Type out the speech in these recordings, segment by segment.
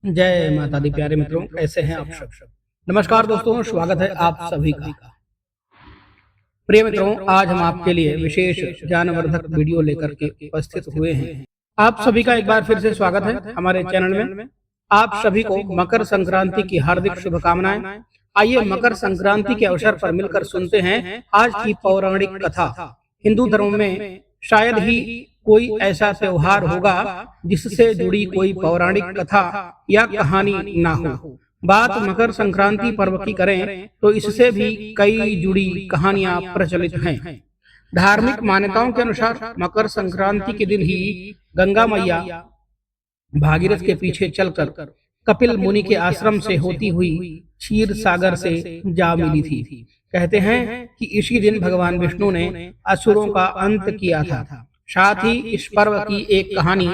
जय माता दी। प्यारे मित्रों, कैसे हैं आप सब? नमस्कार दोस्तों, स्वागत है आप सभी का। प्रिय मित्रों, आज हम आपके लिए विशेष ज्ञानवर्धक वीडियो लेकर के उपस्थित हुए हैं। आप सभी का एक बार फिर से स्वागत है हमारे चैनल में। आप सभी को मकर संक्रांति की हार्दिक शुभकामनाएं। आइए मकर संक्रांति के अवसर पर मिलकर सुनते हैं आज की पौराणिक कथा। हिंदू धर्म में शायद ही कोई ऐसा त्योहार होगा जिससे जुड़ी कोई पौराणिक कथा या कहानी ना हो। बात मकर संक्रांति पर्व की करें तो इससे भी कई जुड़ी कहानियां प्रचलित हैं। धार्मिक मान्यताओं के अनुसार मकर संक्रांति के दिन ही गंगा मैया भागीरथ के पीछे चलकर कपिल मुनि के आश्रम से होती हुई क्षीर सागर से जा मिली थी। कहते हैं कि इसी दिन भगवान विष्णु ने असुरों का अंत किया था। साथ ही इस पर्व की एक कहानी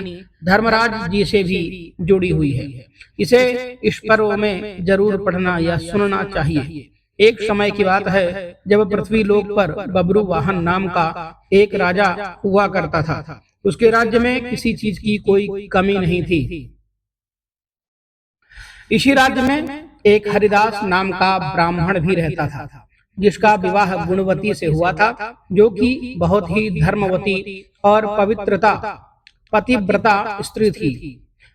धर्मराज जी से भी जुड़ी हुई है। इसे इस पर्व में जरूर पढ़ना या सुनना चाहिए। एक समय की बात है जब पृथ्वी लोक पर बब्रू वाहन नाम का एक राजा हुआ करता था। उसके राज्य में किसी चीज की कोई कमी नहीं थी। इसी राज्य में एक हरिदास नाम का ब्राह्मण भी रहता था, जिसका विवाह गुणवती से हुआ था, जो कि बहुत ही धर्मवती और पतिव्रता स्त्री थी।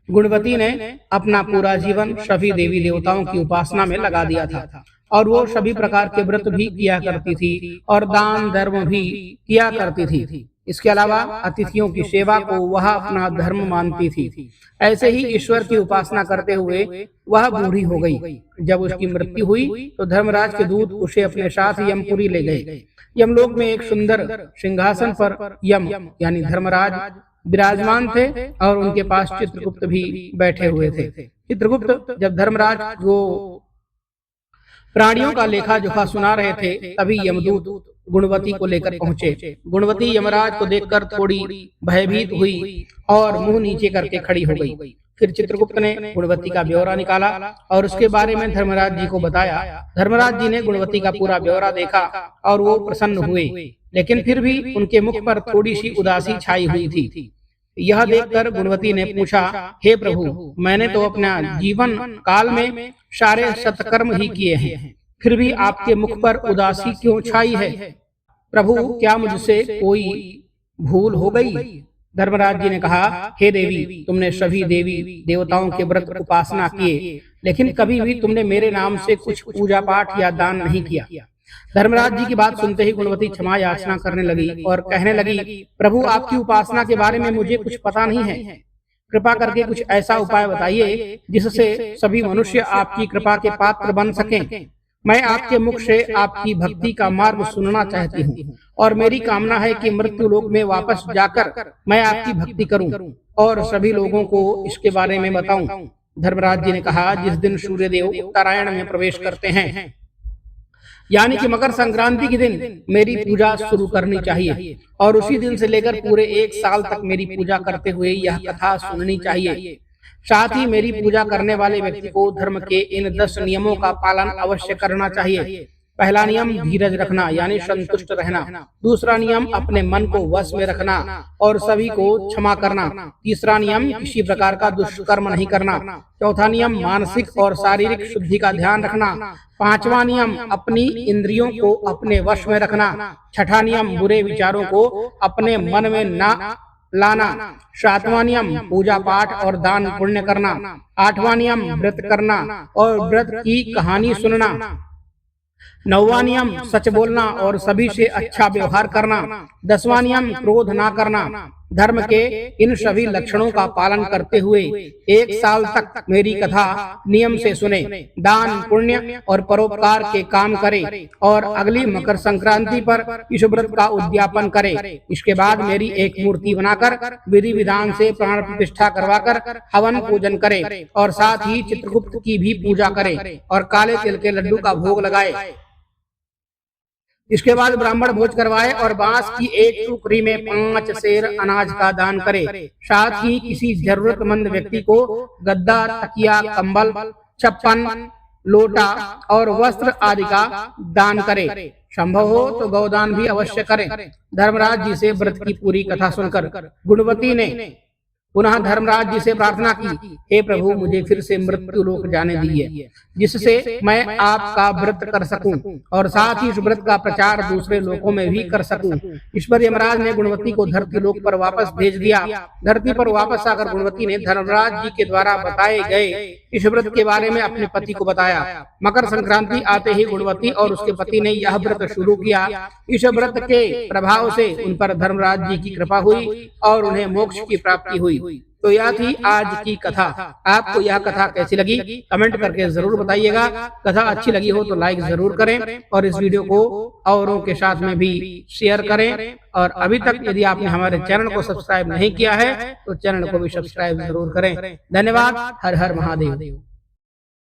गुणवती ने अपना पूरा जीवन सभी देवी देवताओं की उपासना में लगा दिया था और वो सभी प्रकार के व्रत भी किया करती थी और दान धर्म भी किया करती थी। इसके अलावा अतिथियों की सेवा को वह अपना धर्म मानती थी। ऐसे ही ईश्वर की उपासना करते हुए वह बूढ़ी हो गई। जब उसकी मृत्यु हुई तो धर्मराज के दूत उसे अपने साथ यमपुरी ले गए। यमलोक में एक सुंदर सिंहासन पर यम यानी धर्मराज विराजमान थे और उनके पास चित्रगुप्त भी बैठे हुए थे। चित्रगुप्त जब धर्मराज को प्राणियों का लेखा जोखा सुना रहे थे, तभी यमदूत गुणवती को लेकर पहुंचे। गुणवती यमराज को देखकर थोड़ी भयभीत हुई और मुंह नीचे करके खड़ी हो गई। फिर चित्रगुप्त ने गुणवती का ब्यौरा निकाला और उसके बारे में धर्मराज जी को बताया। धर्मराज जी ने गुणवती का पूरा ब्यौरा देखा और वो प्रसन्न हुए, लेकिन फिर भी उनके मुख पर थोड़ी सी उदासी छाई हुई थी। यह देखकर गुणवती ने पूछा, हे प्रभु, मैंने तो अपना जीवन काल में सारे सत्कर्म ही किए हैं, फिर भी आपके मुख पर उदासी क्यों छाई है? प्रभु, क्या मुझसे कोई भूल हो गई? धर्मराज जी ने कहा, हे देवी, तुमने सभी देवी देवताओं के व्रत उपासना किए, लेकिन कभी भी तुमने मेरे नाम से कुछ पूजा पाठ या दान नहीं किया। धर्मराज जी की बात सुनते ही गुणवती क्षमा याचना करने लगी और कहने लगी, प्रभु, आपकी उपासना के बारे में मुझे कुछ पता नहीं है। कृपा करके कुछ ऐसा उपाय बताइए जिससे सभी मनुष्य आपकी कृपा के पात्र बन सकें। मैं आपके मुख से आपकी भक्ति का मार्ग सुनना चाहती हूँ और मेरी कामना है कि मृत्यु लोक में वापस जाकर मैं आपकी भक्ति करूं और सभी लोगों को इसके बारे में बताऊं। धर्मराज जी ने कहा, जिस दिन सूर्यदेव उत्तरायण में प्रवेश करते हैं, यानी कि मकर संक्रांति के दिन मेरी पूजा शुरू करनी चाहिए और उसी दिन से लेकर पूरे एक साल तक मेरी पूजा करते हुए यह कथा सुननी चाहिए। साथ ही मेरी पूजा करने वाले व्यक्ति को धर्म के इन 10 नियमों का पालन अवश्य करना चाहिए। पहला नियम धीरज रखना यानी संतुष्ट रहना। दूसरा नियम अपने मन को वश में रखना और सभी को क्षमा करना। तीसरा नियम किसी प्रकार का दुष्कर्म नहीं करना। चौथा नियम मानसिक और शारीरिक शुद्धि का ध्यान रखना। पांचवा नियम अपनी इंद्रियों को अपने वश में रखना। छठा नियम बुरे विचारों को अपने मन में ना लाना। सातवां नियम पूजा पाठ और दान पुण्य करना। आठवां नियम व्रत करना और व्रत की कहानी सुनना। नौवां नियम सच बोलना और सभी से अच्छा व्यवहार करना। 10वां नियम क्रोध ना करना। धर्म के इन सभी लक्षणों का पालन करते हुए एक साल तक मेरी कथा नियम से सुने, दान पुण्य और परोपकार के काम करे और अगली मकर संक्रांति पर इस व्रत का उद्यापन करे। इसके बाद मेरी एक मूर्ति बनाकर विधि विधान से प्राण प्रतिष्ठा करवाकर हवन पूजन करे और साथ ही चित्रगुप्त की भी पूजा करे और काले तिल के लड्डू का भोग लगाए। इसके बाद ब्राह्मण भोज करवाए और बांस की एक टोकरी में 5 सेर अनाज का दान करे। साथ ही किसी जरूरतमंद व्यक्ति को गद्दा, तकिया, कंबल, छप्पन, लोटा और वस्त्र आदि का दान करे। संभव हो तो गौदान भी अवश्य करें। धर्मराज जी से व्रत की पूरी कथा सुनकर गुणवती ने पुनः धर्मराज जी से प्रार्थना की, हे प्रभु मुझे फिर से मृत्यु लोक जाने दीजिए, जिससे मैं आपका व्रत कर सकूं और साथ ही इस व्रत का प्रचार दूसरे लोकों में भी कर सकूं। इस पर यमराज ने गुणवती को धरती लोक पर वापस भेज दिया। धरती पर वापस आकर गुणवती ने धर्मराज जी के द्वारा बताए गए इस व्रत के बारे में अपने पति को बताया। मकर संक्रांति आते ही गुणवती और उसके पति ने यह व्रत शुरू किया। इस व्रत के प्रभाव से उन पर धर्मराज जी की कृपा हुई और उन्हें मोक्ष की प्राप्ति हुई। तो यह थी आज की कथा। आपको यह कथा कैसी लगी कमेंट करके जरूर बताइएगा। कथा अच्छी लगी हो तो लाइक जरूर करें और इस वीडियो को औरों के साथ में भी शेयर करें। और अभी तक यदि आपने हमारे चैनल को सब्सक्राइब नहीं किया है तो चैनल को भी सब्सक्राइब जरूर करें। धन्यवाद। हर हर महादेव।